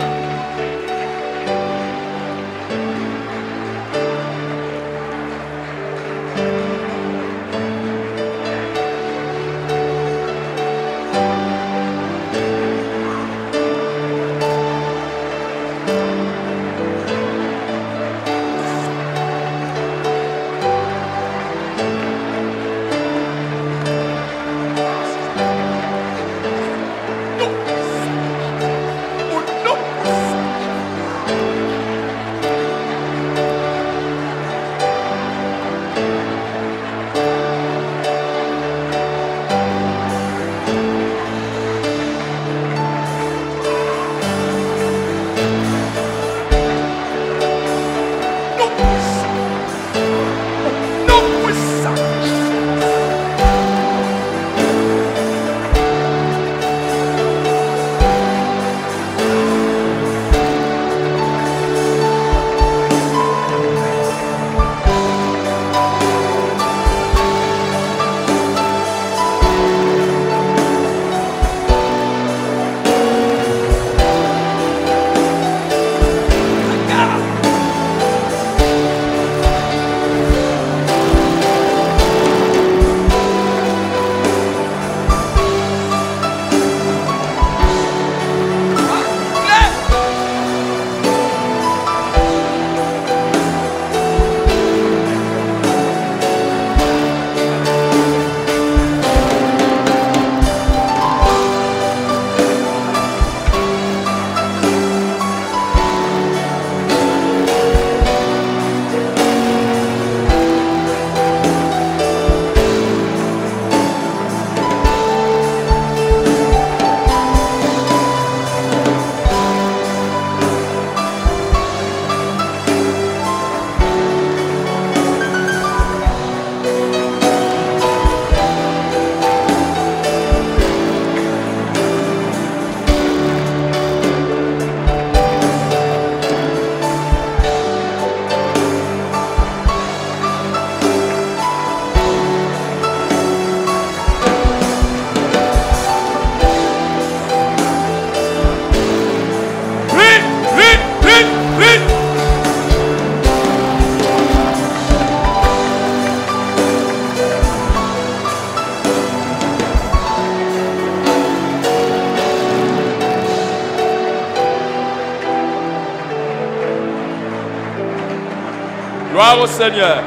Gloire au Seigneur.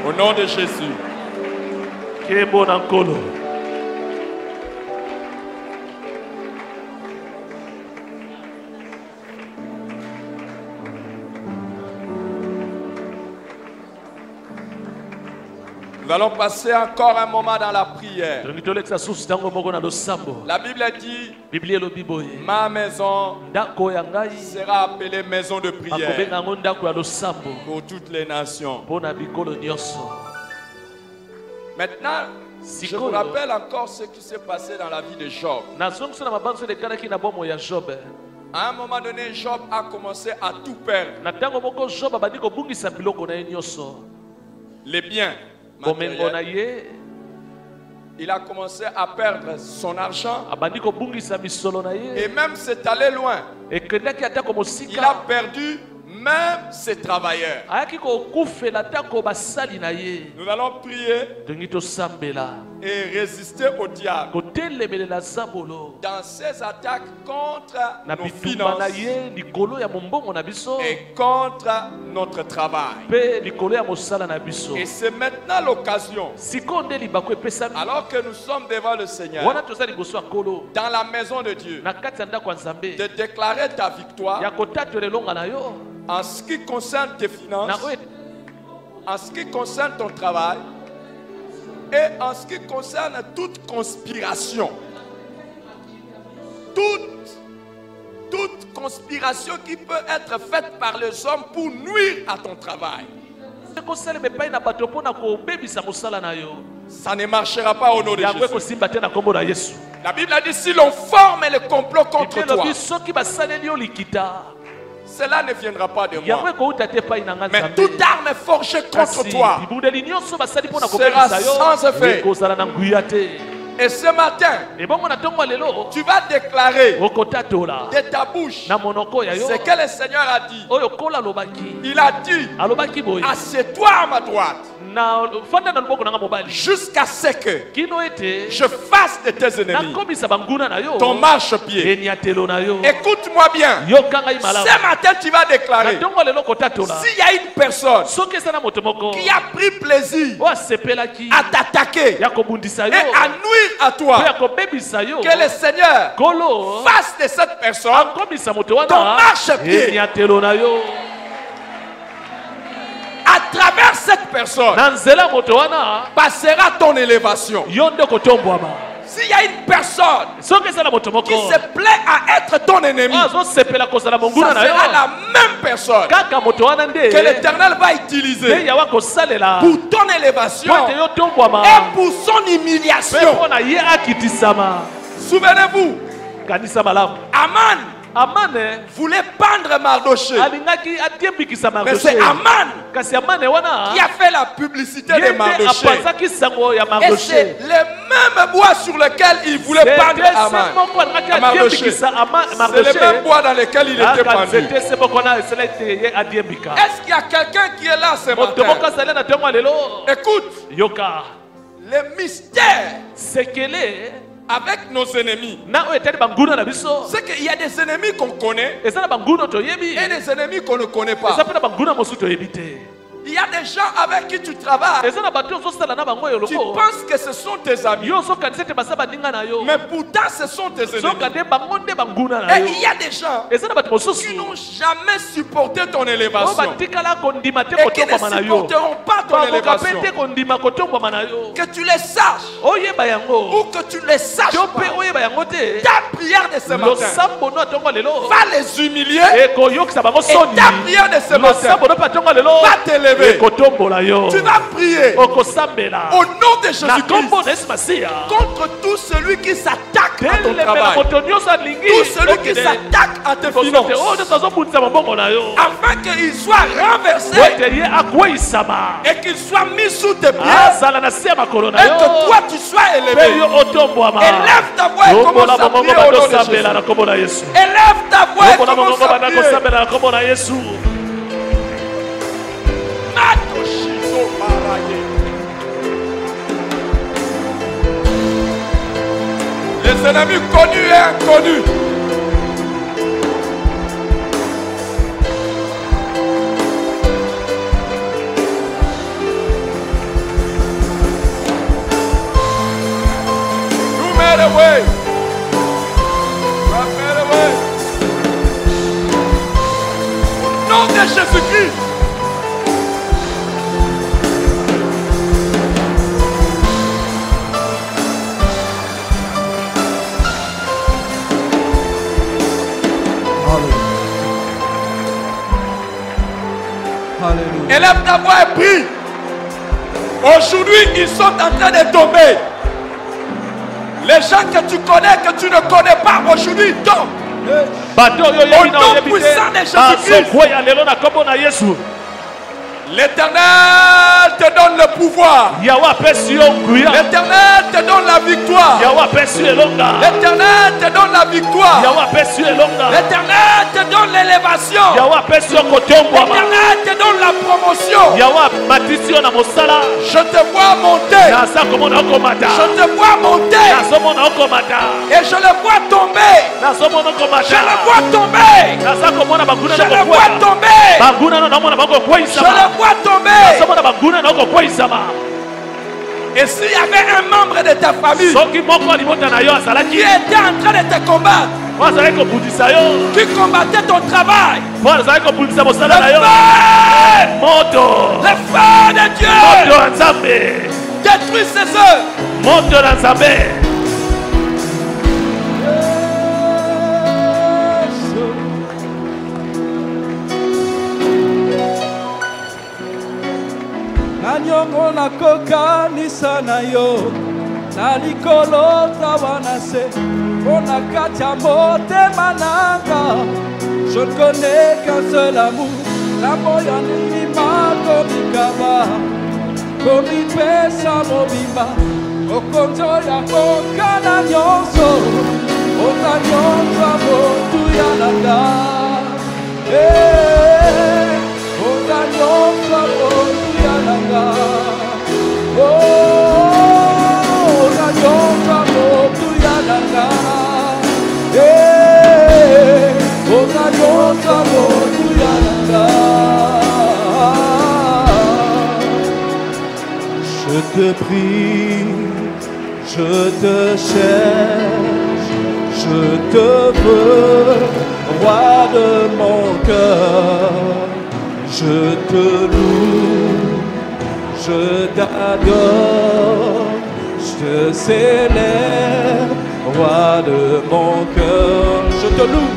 Au nom de Jésus. kembo na nkolo Nous allons passer encore un moment dans la prière. tolingi tolekisa susu ntango moko na losambo La Bible dit, biblia elobi boye ma maison ndako ya ngai sera appelée maison de prière bakobenga yango ndako ya losambo pour toutes les nations. mpo na bikolo nyonso. Maintenant, je vous rappelle encore ce qui s'est passé dans la vie de Job. nazongiso na mabanzo elekalaki na bomo ya job. À un moment donné, Job a commencé à tout perdre. na ntango moko job abandi kobungisa biloko na ye nyonso Les biens bomengo na matériels. ye Il a commencé à perdre son argent abandi kobungisa misolo na et ye même c'est allé loin. ekendaki atako Il a mosika perdu même ses travailleurs. ayaki kokufela atako basali na ye. Nous allons prier tongi tosambela et résister au diable kotelemelela zabolo dans ses attaques contre na nos bitumba na finances ye likolo ya mombongo na biso et contre notre travail. mpe likolo ya mosala na biso. Et c'est maintenant l'occasion, sikoyo nde libako epesami alors que nous sommes devant le Seigneur, wana toza liboso ya nkolo dans la maison de Dieu, na kati ya ndako ya nzambe de déclarer ta ya victoire kotatola elonga na yo en ce qui concerne tes na finances, oyo en ce qui concerne ton travail et en ce qui concerne toute conspiration. Toute conspiration qui peut être faite par les hommes pour nuire à ton travail. Ça ne marchera pas au nom de Jésus. La Bible a dit si l'on forme le complot contre toi, cela ne viendra pas de moi. Mais toute arme forgée contre toi sera sans effet. Et ce matin, tu vas déclarer de ta bouche ce que le Seigneur a dit. Il a dit, assieds-toi à ma droite jusqu'à ce que je fasse de tes ennemis ton marchepied. Écoute-moi bien. Ce matin, tu vas déclarer, s'il y a une personne qui a pris plaisir à t'attaquer et à nuire à toi, que le Seigneur fasse de cette personne ton marchepied. À travers cette personne passera ton élévation. S'il y a une personne qui se plaît à être ton ennemi, ça sera la même personne que l'Éternel va utiliser pour ton élévation et pour son humiliation. Souvenez-vous, Aman voulait pendre Mardoché, mais c'est Aman qui a fait la publicité de Mardoché. Et c'est le même bois sur lequel il voulait pendre Mardoché. C'est le même bois dans lequel il était pendu. Est-ce qu'il y a quelqu'un qui est là ce matin? Écoute, le mystère avec nos ennemis, c'est qu'il y a des ennemis qu'on connaît et des ennemis qu'on ne connaît pas. Il y a des gens avec qui tu travailles. Tu penses que ce sont tes amis, mais pourtant ce sont tes ennemis. Et il y a des gens qui n'ont jamais supporté ton élévation et qui ne supporteront pas ton élévation. Que tu les saches ou que tu les saches pas, ta prière de ce matin va les humilier et ta prière de ce matin va t'élever. Tu vas prier au nom de Jésus-Christ contre tout celui qui s'attaque à ton travail, tout celui qui s'attaque à tes finances, afin qu'il soit renversé et qu'il soit mis sous tes pieds et que toi tu sois élevé. Élève ta voix et commence à prier au nom de Jésus. Élève ta voix et commence à prier. Les ennemis connus et inconnus. You made a way. You have made a way. Au nom de Jésus-Christ. Élève ta voix et prie. Aujourd'hui, ils sont en train de tomber. Les gens que tu connais, que tu ne connais pas, aujourd'hui, ils tombent. Au nom puissant de Jésus-Christ. L'Éternel te donne le pouvoir. L'Éternel te donne la victoire. L'Éternel te donne la victoire. L'Éternel te donne l'élévation. L'Éternel te donne la promotion. Je te vois monter. Je te vois monter. Et je le vois tomber. Je le vois tomber. Je le vois tomber. Je le vois tomber. Et s'il y avait un membre de ta famille qui était en train de te combattre, qui combattait ton travail, le feu de Dieu détruit ses œuvres. na kokanisa na yo na likolo tawana se ona katia motema nanga. Je ne connais qu'un seul amour, l'amour yanini makomikaba komipesa mobimba okonzo ya kokana nyonso ota nyonso motu yananga. Ota nyonso motu yananga. Ota nyonso motu yananga. Ota nyonso motu yananga. Je te prie, je te cherche, je te veux, roi de mon cœur. Je te loue, je t'adore, je te célèbre, roi de mon cœur. Je te loue,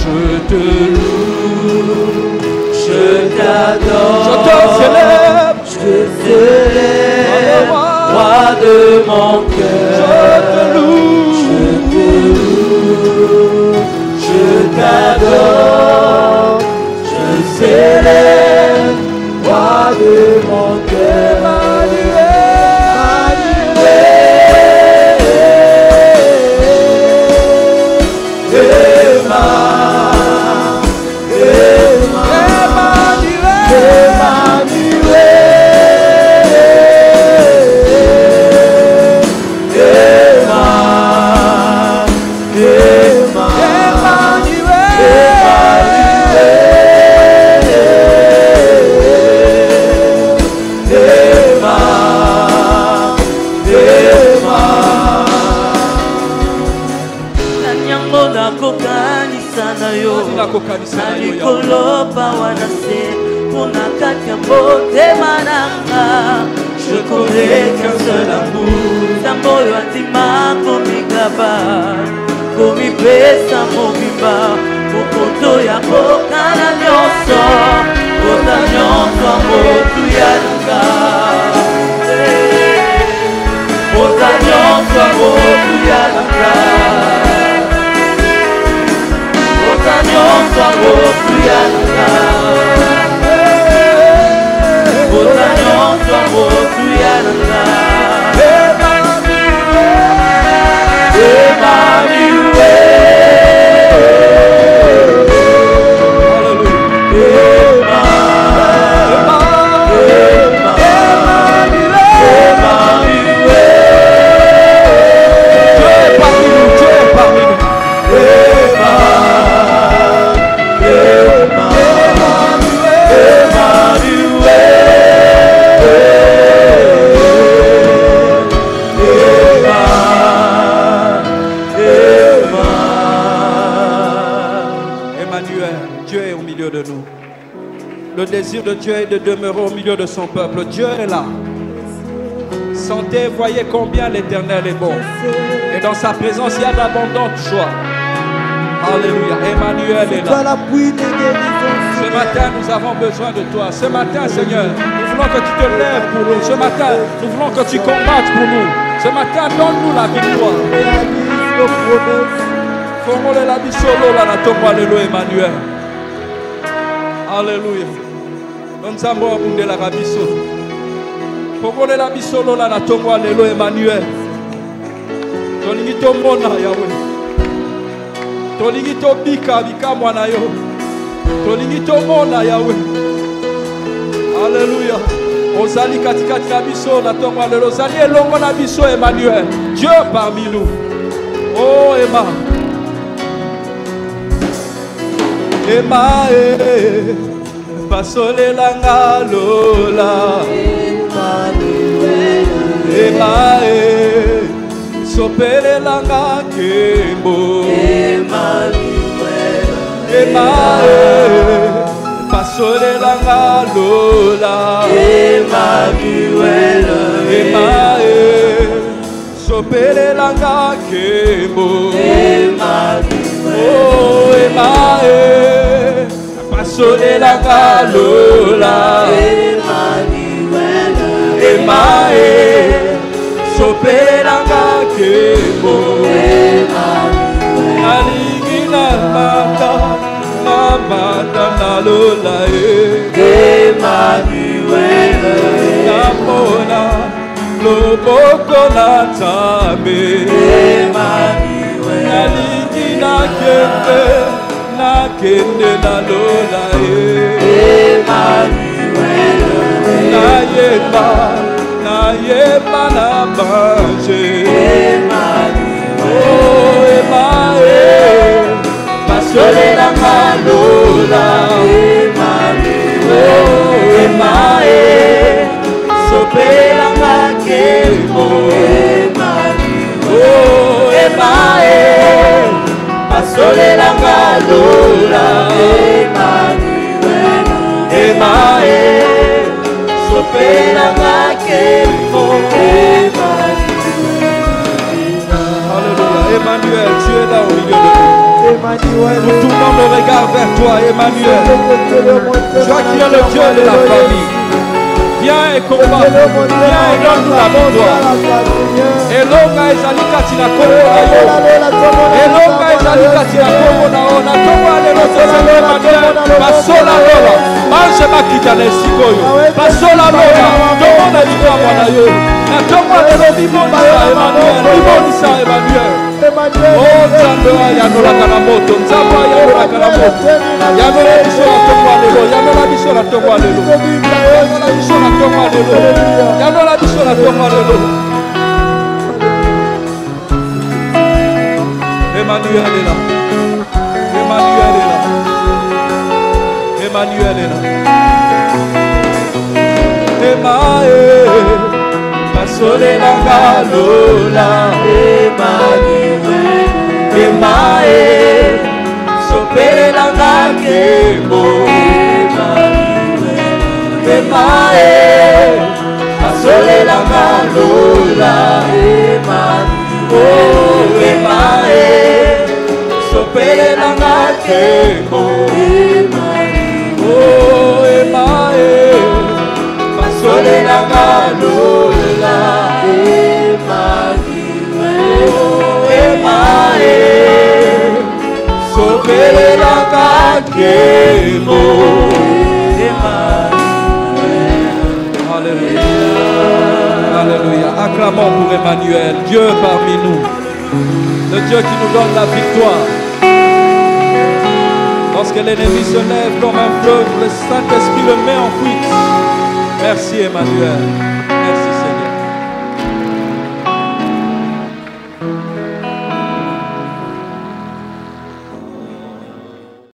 je te loue, je t'adore, je te célèbre, roi de mon cœur. Je te loue, je t'adore, je célèbre, roi de mon cœur. Je connais qu'un seul amour, Samboyo atima komikaba, komipesa mobimba, okoto ya kokana nyonso, kota nyonso motu yananga. Kota nyonso motu yananga. Kota nyonso motu yananga. Kota nyonso motu yananga. Le désir de Dieu est de demeurer au milieu de son peuple. Dieu est là. Sentez, voyez combien l'Éternel est bon. Et dans sa présence, il y a d'abondantes joie. Alléluia. Emmanuel est là. Ce matin, nous avons besoin de toi. Ce matin, Seigneur, nous voulons que tu te lèves pour nous. Ce matin, nous voulons que tu combattes pour nous. Ce matin, donne-nous la victoire. Fongole la bisolo la na tomba lelo Emmanuel. Alléluia. Nzambo abunde la rabiso. Fongole la bisolo la na tomba lelo Emmanuel. Tolingi tomona Yahweh. Tolingi tobika bika mwana yo. Tolingi tomona Yahweh. Alléluia. Ozali katikati na biso na tomba lelo. Ozali elongo na biso Emmanuel. Dieu parmi nous. Oh Emma. Emma basole langa lola. Emma sopele langa kembo. Emma basole langa lola. Emma sopele langa kembo. Oh Emma basole langa lola. Emma loboko na Nzambe nalingi nakende na lola nayeba na bange basolela malola sopela makemo basolela malola sopela makemo. Alléluia. Emmanuel, tu es là au milieu de nous. Nous tournons nos regards vers toi, Emmanuel. Toi qui es le Dieu de la famille. Viens et combat. Viens et donne-nous la victoire. Elonga ezali kati na kombo na yo. Elonga ezali kati na kombo na yo. Na kombo alelo tozali Emmanuel. Basola lola. Mange makita na esika oyo. Basola lola. Tomona likambo na yo. Na kombo alelo bibonisa Emmanuel. Bibonisa Emmanuel. Oh Nzambe yanolaka na moto. Nzambe yanolaka na moto. Yanola biso na kombo alelo. Yanola biso na kombo alelo. Yanola biso na kombo alelo. Yanola biso na kombo alelo. Emmanuel est là. Emmanuel est là. Emmanuel est là. Emmanuel, basolela ngalola. Emmanuel, Emmanuel, sopelela ngakemo. Emmanuel, Emmanuel, basolela ngalola. Emmanuel, Emmanuel, sopelela ngakemo. Oh, Emmanuel, basolela ngalola. Emmanuel, sopelela ngakemo. Alléluia. Alléluia. Acclamons pour Emmanuel, Dieu parmi nous, le Dieu qui nous donne la victoire. Lorsque l'ennemi se lève comme un fleuve, le Saint-Esprit le met en fuite. Merci Emmanuel. Merci.